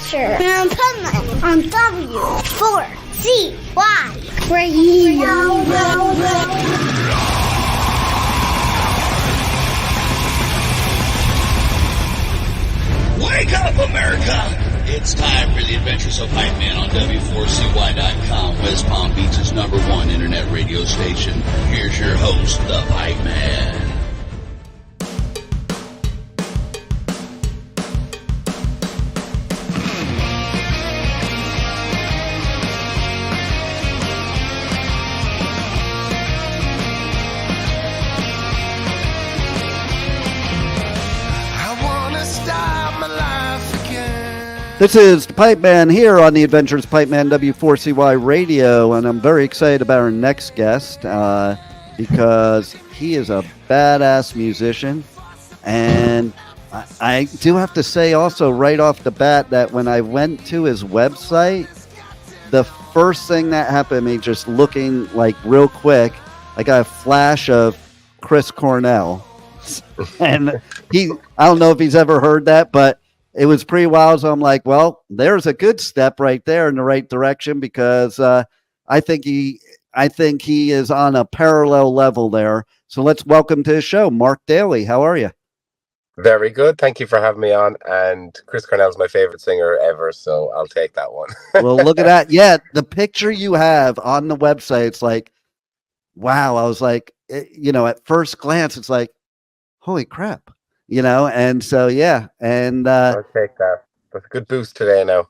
Culture. And Pipeman on W4CY Radio. Wake up, America! It's time for the Adventures of Pipeman on W4CY.com, West Palm Beach's #1 internet radio station. Here's your host, the Pipeman. This is the Pipeman here on the Adventures Pipeman W4CY Radio, and I'm very excited about our next guest because he is a badass musician. And I do have to say also right off the bat that when I went to his website, the first thing that happened to me, just looking like real quick, I got a flash of Chris Cornell. And I don't know if he's ever heard that, but it was pretty wild. So I'm like, well, there's a good step right there in the right direction, because I think he is on a parallel level there. So let's welcome to the show, Mark Daly. How are you? Very good. Thank you for having me on. And Chris Cornell is my favorite singer ever, so I'll take that one. Well, look at that. Yeah, the picture you have on the website, it's like, wow. I was like, at first glance, it's like, holy crap. And so, yeah. And I'll take that. That's a good boost today now.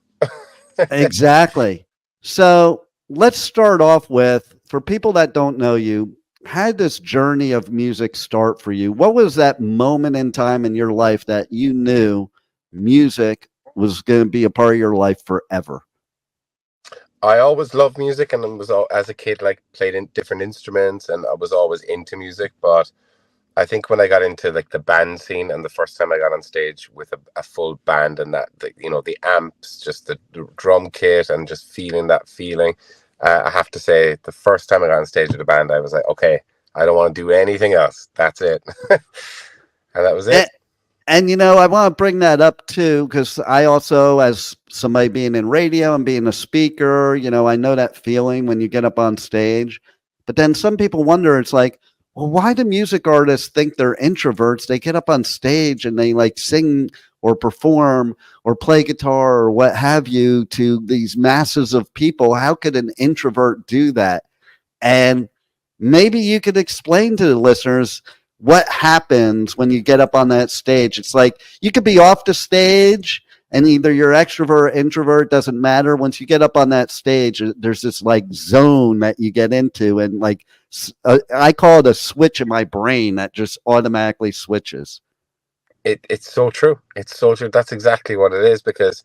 Exactly. So let's start off with, for people that don't know you, how did this journey of music start for you? What was that moment in time in your life that you knew music was going to be a part of your life forever? I always loved music, and as a kid, played in different instruments, and I was always into music. But I think when I got into the band scene, and the first time I got on stage with a full band, and the amps, just the drum kit, and just feeling that feeling, I have to say the first time I got on stage with a band, I was like, okay, I don't want to do anything else. That's it. And that was it. And I want to bring that up too, because I also, as somebody being in radio and being a speaker, I know that feeling when you get up on stage. But then some people wonder, it's like, well, why do music artists think they're introverts? They get up on stage and they sing or perform or play guitar or what have you to these masses of people. How could an introvert do that? And maybe you could explain to the listeners what happens when you get up on that stage. It's like you could be off the stage and either you're extrovert or introvert, doesn't matter. Once you get up on that stage, there's this zone that you get into, and I call it a switch in my brain that just automatically switches. It's so true. It's so true. That's exactly what it is, because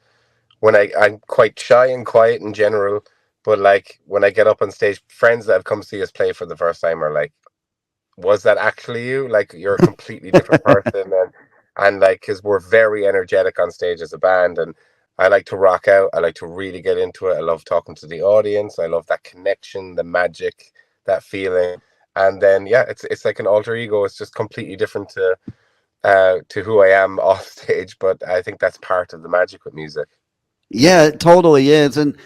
when I'm quite shy and quiet in general, but when I get up on stage, friends that have come see us play for the first time are like, was that actually you? You're a completely different person. And because we're very energetic on stage as a band, and I like to rock out. I like to really get into it. I love talking to the audience. I love that connection, the magic, that feeling. And then, yeah, it's like an alter ego. It's just completely different to who I am off stage. But I think that's part of the magic with music. Yeah, it totally is. And,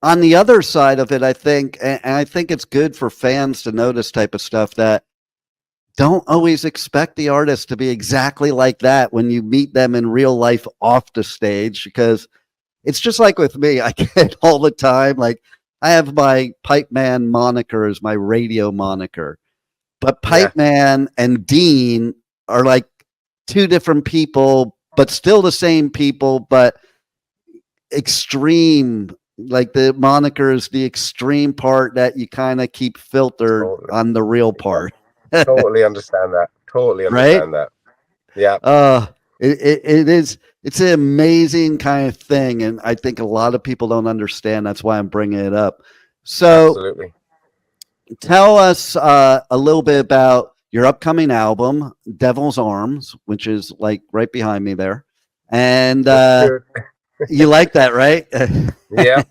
on the other side of it, I think it's good for fans to know this type of stuff, that don't always expect the artist to be exactly like that when you meet them in real life off the stage, because it's just like with me. I get all the time, I have my Pipeman moniker as my radio moniker, but Pipeman and Dean are two different people, but still the same people, but extreme. The moniker is the extreme part that you kind of keep filtered on the real part. Totally understand that. Totally understand that. Yeah. It's an amazing kind of thing. And I think a lot of people don't understand. That's why I'm bringing it up. So absolutely. Tell us a little bit about your upcoming album, Devil's Arms, which is right behind me there. And you like that, right? Yeah.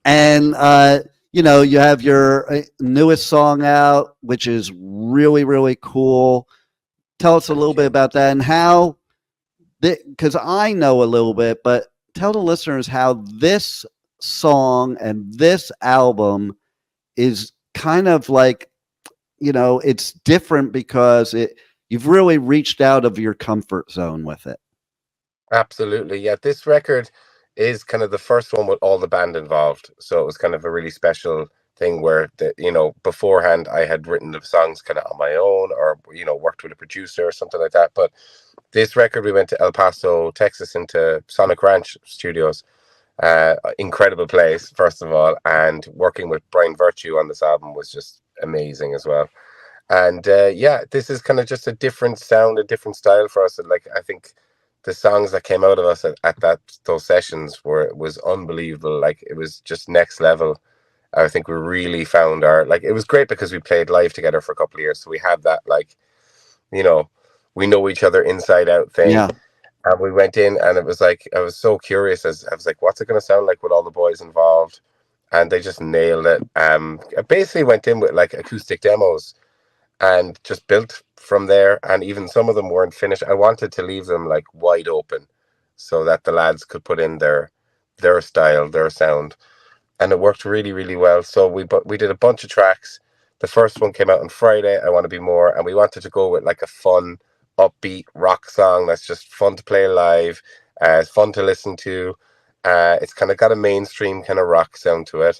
And you have your newest song out, which is really, really cool. Tell us a little bit about that and how, because I know a little bit, but tell the listeners how this song and this album is kind of like, it's different because you've really reached out of your comfort zone with it. Absolutely. Yeah. This record is kind of the first one with all the band involved. So it was kind of a really special thing where, beforehand I had written the songs kind of on my own or, worked with a producer or something like that. But this record, we went to El Paso, Texas, into Sonic Ranch Studios. Incredible place, first of all. And working with Brian Virtue on this album was just amazing as well. And this is kind of just a different sound, a different style for us. And like, I think the songs that came out of us at those sessions was unbelievable. Like, it was just next level. I think we really found it was great because we played live together for a couple of years. So we had that, we know each other inside out thing. Yeah. And we went in and it was like, I was so curious I was like, what's it going to sound like with all the boys involved? And they just nailed it. I basically went in with like acoustic demos and just built from there. And even some of them weren't finished. I wanted to leave them like wide open so that the lads could put in their style, their sound. And it worked really, really well. So we did a bunch of tracks. The first one came out on Friday, I Want to Be More. And we wanted to go with like a fun, upbeat rock song that's just fun to play live. It's fun to listen to. It's kind of got a mainstream kind of rock sound to it.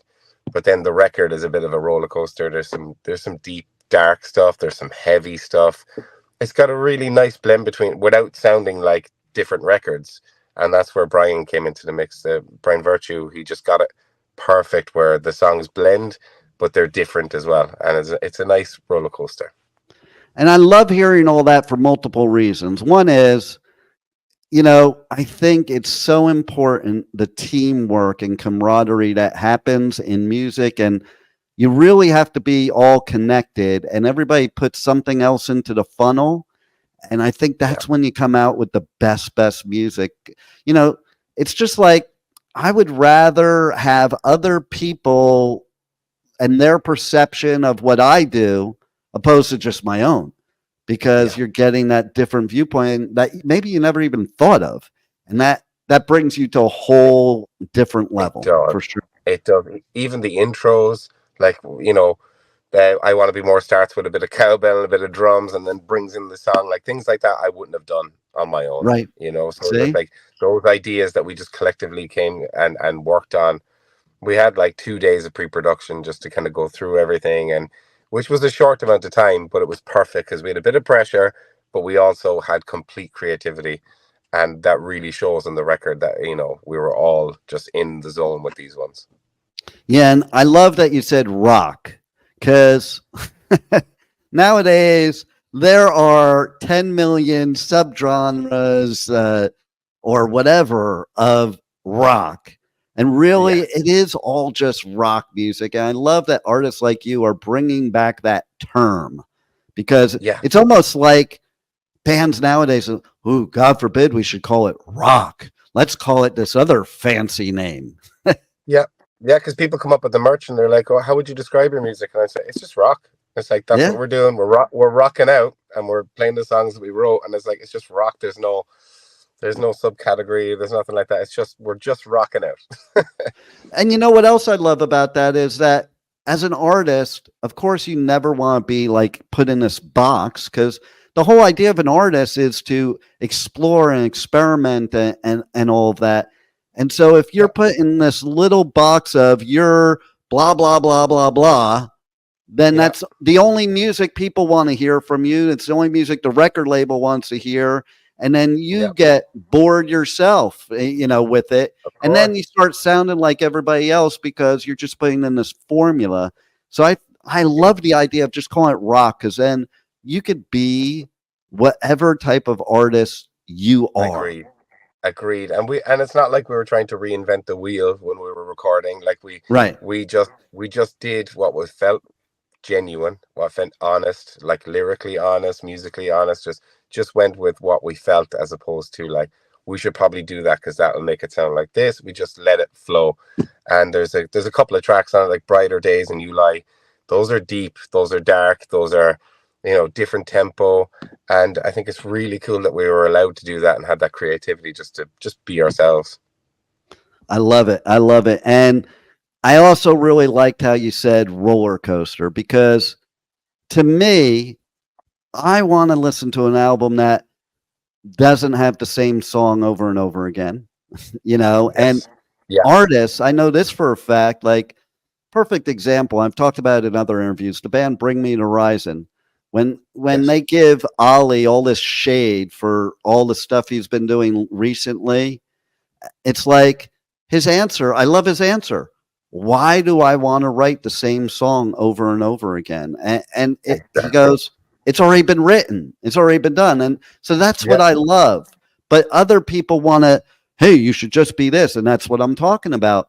But then the record is a bit of a roller coaster. There's some deep, dark stuff. There's some heavy stuff. It's got a really nice blend without sounding like different records. And that's where Brian came into the mix. Brian Virtue, he just got it perfect where the songs blend, but they're different as well. And it's a nice roller coaster. And I love hearing all that for multiple reasons. One is, I think it's so important, the teamwork and camaraderie that happens in music. And you really have to be all connected and everybody puts something else into the funnel. And I think that's when you come out with the best music. It's just like, I would rather have other people and their perception of what I do opposed to just my own, because you're getting that different viewpoint that maybe you never even thought of. And that brings you to a whole different level for sure. It does. Even the intros, like, I Want to Be More starts with a bit of cowbell and a bit of drums and then brings in the song, like things like that I wouldn't have done on my own. Right. So it's like those ideas that we just collectively came and worked on. We had like 2 days of pre-production just to kind of go through everything, and which was a short amount of time, but it was perfect because we had a bit of pressure, but we also had complete creativity. And that really shows in the record that, we were all just in the zone with these ones. Yeah, and I love that you said rock, because nowadays there are 10 million subgenres or whatever of rock. And really, it is all just rock music. And I love that artists like you are bringing back that term, because it's almost like bands nowadays, God forbid we should call it rock. Let's call it this other fancy name. Yeah, because people come up with the merch and they're like, "Oh, how would you describe your music?" And I say, "It's just rock." It's like, that's what we're doing. We're rocking out and we're playing the songs that we wrote. And it's like, it's just rock. There's no subcategory. There's nothing like that. It's just, we're just rocking out. And you know what else I love about that is that as an artist, of course, you never want to be like put in this box, because the whole idea of an artist is to explore and experiment and all of that. And so if you're put in this little box of your blah, blah, blah, blah, blah, then that's the only music people want to hear from you. It's the only music the record label wants to hear. And then you get bored yourself, with it. And then you start sounding like everybody else because you're just putting in this formula. So I love the idea of just calling it rock, because then you could be whatever type of artist you are. Agreed. And it's not like we were trying to reinvent the wheel when we were recording. Like we just did what was felt genuine, what felt honest, like lyrically honest, musically honest. Just went with what we felt, as opposed to like, we should probably do that because that'll make it sound like this. We just let it flow. And there's a couple of tracks on it, like Brighter Days and You Lie. Those are deep, those are dark, those are, different tempo. And I think it's really cool that we were allowed to do that and had that creativity just to be ourselves. I love it. I love it. And I also really liked how you said roller coaster, because to me, I want to listen to an album that doesn't have the same song over and over again, and Yes. Yeah. artists, I know this for a fact, like perfect example, I've talked about it in other interviews, the band Bring Me the Horizon. When Yes. they give Ollie all this shade for all the stuff he's been doing recently, it's like his answer, I love his answer. Why do I want to write the same song over and over again? He Exactly. goes, it's already been written. It's already been done. And so that's what Yeah. I love. But other people want to, hey, you should just be this. And that's what I'm talking about.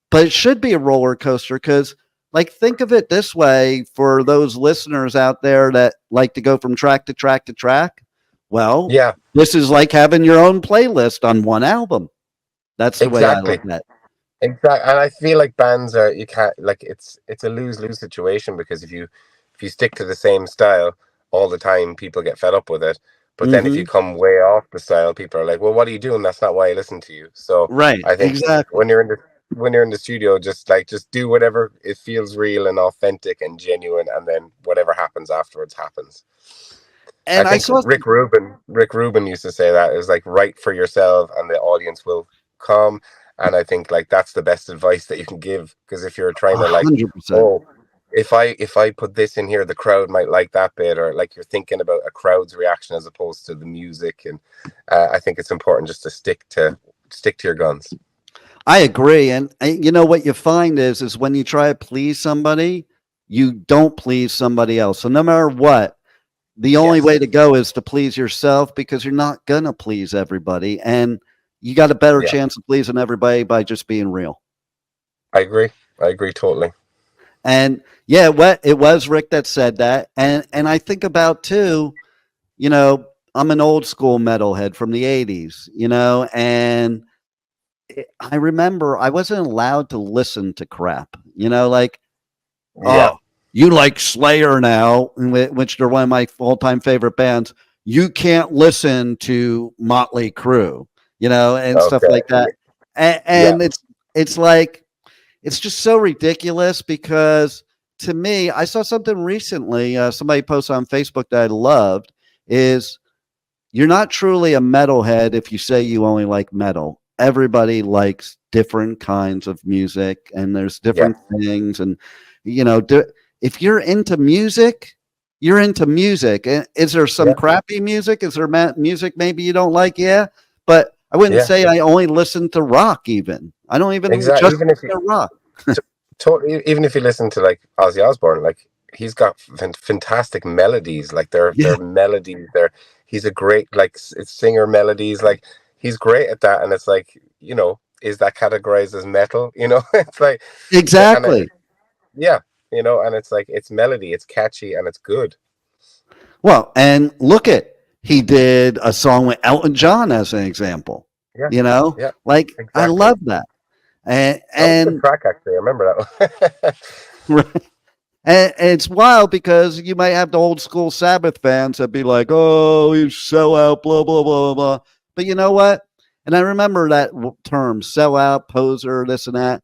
But it should be a roller coaster, because, like, think of it this way for those listeners out there that like to go from track to track to track. Well, Yeah. this is like having your own playlist on one album. That's the way I Exactly. look at it. Exactly. And I feel like bands are, you can't, like, it's a lose-lose situation, because if you stick to the same style all the time, people get fed up with it. But then if you Hmm. come way off the style, people are like, well, what are you doing? That's not why I listen to you. So Right. I think Exactly. when you're in the studio, just do whatever it feels real and authentic and genuine, and then whatever happens afterwards happens. I And I think saw, Rick Rubin used to say that, is like, write for yourself and the audience will come. And I think, like, that's the best advice that you can give, because if you're trying to, like, 100%. oh, if I put this in here, the crowd might like that bit, or like, you're thinking about a crowd's reaction as opposed to the music. And I think it's important just to stick to your guns. I agree. And what you find is when you try to please somebody, you don't please somebody else. So no matter what, the only way Yes. to go is to please yourself, because you're not going to please everybody. And you got a better Yeah, chance of pleasing everybody by just being real. I agree totally. And yeah, what it was Rick that said that. And I think about too, I'm an old school metalhead from the 80s, and I remember I wasn't allowed to listen to crap, like, Yeah. oh, you like Slayer now, which they're one of my all-time favorite bands. You can't listen to Motley Crue, and stuff Okay. like that. Yeah. And it's like, it's just so ridiculous, because to me, I saw something recently. Somebody posted on Facebook that I loved, is you're not truly a metalhead if you say you only like metal. Everybody likes different kinds of music, and there's Yeah. different things. And, if you're into music, you're into music. And is there some Yeah. crappy music? Is there music maybe you don't like? Yeah. But I wouldn't Yeah. say I only listen to rock, even. I don't even Exactly. just listen to rock. Totally. Even if you listen to, like, Ozzy Osbourne, like, he's got fantastic melodies. Like, Yeah, they're melodies. He's a great, like, singer melodies. Like, he's great at that. And it's like, is that categorized as metal? It's like, exactly. yeah, and it's like, it's melody, it's catchy, and it's good. Well, and look at, he did a song with Elton John as an example. Yeah. Yeah. Like, I Exactly. love that. And That was a good and, track, actually. I remember that one. and it's wild, because you might have the old school Sabbath fans that be like, "Oh, you sell out, blah blah blah blah." But you know what? And I remember that term, sell out, poser, this and that.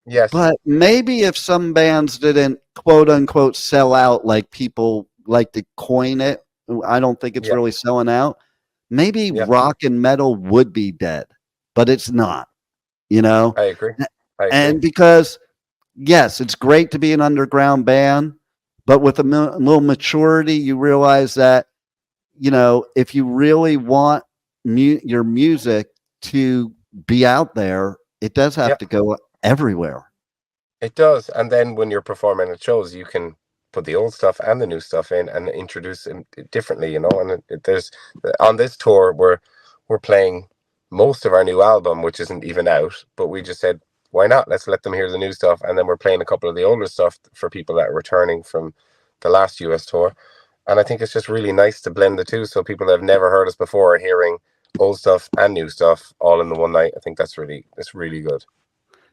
Yes. But maybe if some bands didn't, quote unquote, sell out like people like to coin it, I don't think it's Yeah. really selling out. Maybe Yeah. rock and metal would be dead, but it's not, you know? I agree. I agree. And because, yes, it's great to be an underground band, but with a little maturity, you realize that, if you really want your music to be out there, it does have Yeah. to go everywhere. It does. And then when you're performing at shows, you can put the old stuff and the new stuff in and introduce it differently, and there's, on this tour, we're playing most of our new album, which isn't even out, but we just said, why not? Let's let them hear the new stuff. And then we're playing a couple of the older stuff for people that are returning from the last US tour. And I think it's just really nice to blend the two, so people that have never heard us before are hearing old stuff and new stuff all in the one night. I think it's really good.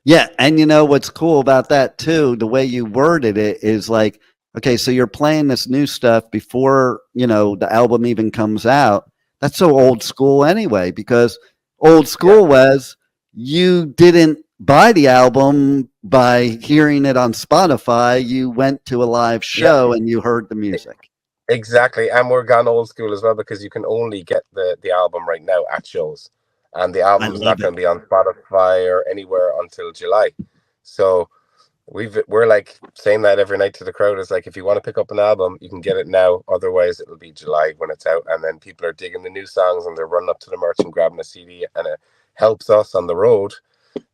Yeah, and what's cool about that too, the way you worded it is like, okay, so you're playing this new stuff before, the album even comes out. That's so old school anyway, because old Yeah. school was you didn't buy the album by hearing it on Spotify. You went to a live show and you heard the music. Exactly. And we're gone old school as well, because you can only get the album right now at shows. And the album's not going to be on Spotify or anywhere until July. So we're like saying that every night to the crowd. Is like, if you want to pick up an album, you can get it now. Otherwise, it'll be July when it's out. And then people are digging the new songs and they're running up to the merch and grabbing a CD. And it helps us on the road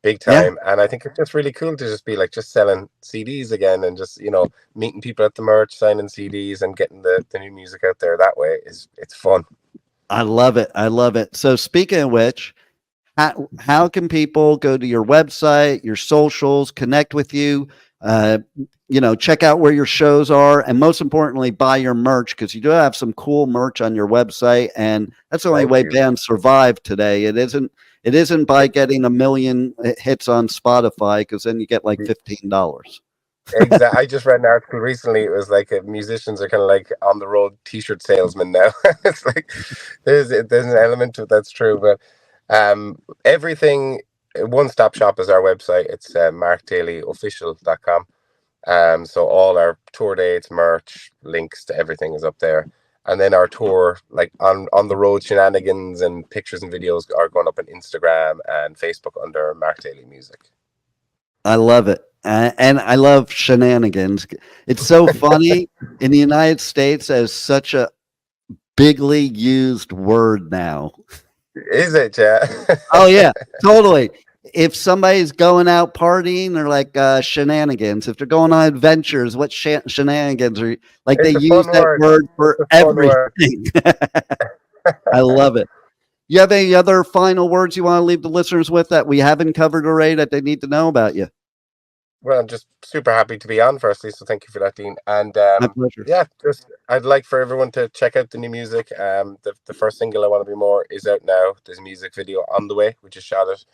big time. And I think it's just really cool to just be like just selling CDs again, and just, you know, meeting people at the merch, signing CDs and getting the new music out there that way. It's fun. I love it. I love it. So speaking of which, how can people go to your website, your socials, connect with you, check out where your shows are, and most importantly, buy your merch, because you do have some cool merch on your website, and that's the only way bands survive today. It isn't by getting 1 million hits on Spotify, because then you get like $15. Exactly. I just read an article recently. It was like musicians are kind of like on the road t-shirt salesmen now. It's like there's an element to it that's true, but everything, one-stop shop is our website. It's markdalyofficial.com. So all our tour dates, merch, links to everything is up there. And then our tour, like on the road shenanigans and pictures and videos, are going up on Instagram and Facebook under Mark Daly Music. I love it. And I love shenanigans. It's so funny. In the United States, as such a bigly used word now. Is it, yeah? Oh, yeah, totally. If somebody's going out partying, they're like shenanigans. If they're going on adventures, what shenanigans are you? Like, they use that word for everything. I love it. You have any other final words you want to leave the listeners with that we haven't covered already that they need to know about you? Well, I'm just super happy to be on, firstly, so thank you for that, Dean. And my pleasure. Yeah, I'd like for everyone to check out the new music. The first single, I Want to Be More, is out now. There's a music video on the way. We just shot it.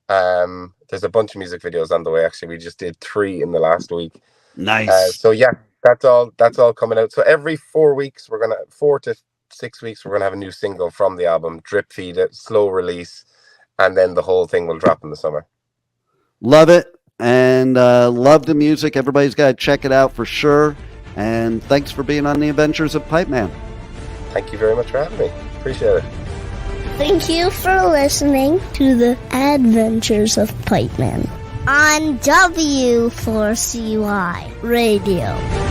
There's a bunch of music videos on the way. Actually, we just did 3 in the last week. Nice. So yeah, that's all coming out. So every 4 weeks, 4 to 6 weeks, we're gonna have a new single from the album, drip feed it, slow release, and then the whole thing will drop in the summer. Love it. And love the music. Everybody's got to check it out for sure. And thanks for being on the Adventures of Pipeman. Thank you very much for having me. Appreciate it. Thank you for listening to the Adventures of Pipeman on W4CY Radio.